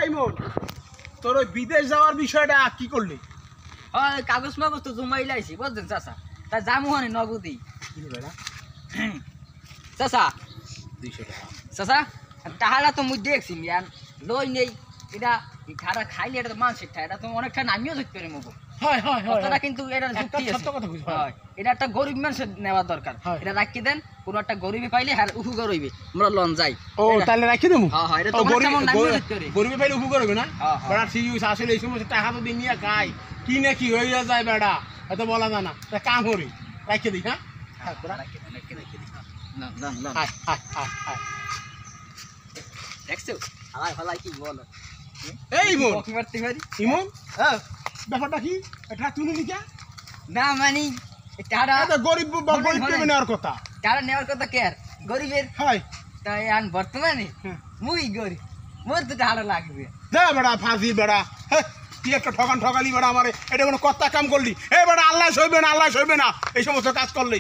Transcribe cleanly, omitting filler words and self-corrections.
এই মন তোর ওই বিদেশ যাওয়ার বিষয়টা কি করলি? হয় কাগজ মাগজ তো জমাই লাইছি বুঝছেন চাচা, তা জামু হানি নগদি কি রে বেটা? চাচা 200 টাকা। চাচা টাহারা তো মুই দেখছি মিয়ান লই নেই এটা খারা খাইলে এটা তো মানসিক ঠা, এটা তো অনেকটা নামিও ধরতে পারে মগো। হয় হয় হয় কথাটা কিন্তু এটা যুক্তি আছে। সত্য কথা বুঝি। হয় এটা একটা গরিব মানুষের নেওয়া দরকার। হয়। এটা রাখি দেন, কোন একটা গরিবে পাইলে আর উহু গরিবে আমরা লন যাই। ও তাহলে রাখি দেবো। হ্যাঁ হ্যাঁ এটা তো অনেকটা মন নামিও ধরতে পারে। গরিবে পাইলে উপকার হবে না? হ্যাঁ, হ্যাঁ। বেটা সিরিয়াস আসলে এই সময় টাকা তো দিয়ে নিয়ে খাই কি না কি হয়ে যায় বেটা, এত বলা জানা তা কাম করি রাখি দিই। হ্যাঁ রাখি দেন, রাখি দেন। লন লন লন হাই হাই হাই হাই। দেখছো আমার ভালাই কি বলো এই মন কি করতে পারি। ইমন হ্যাঁ ব্যাপারটা কি? এটা তুই নিলি কে? না মানি টাহারা এটা গরিব গরিব পেবে নেওয়ার কথা। টাহারা নেওয়ার কথা কে আর গরিবের হয় তাই আন বর্তমানে হ্যাঁ। মুই গরিব মোর তো টাহারা লাগবে। যা বেড়া ফাঁসি বেড়া। হ্যাঁ তুই একটা ঠকালি বেড়া আমারে, এটা কোনো কত্তা কাম করলি? এ বেড়া আল্লাহ সইবে না, আল্লাহ সইবে না এই সমস্ত কাজ করলি।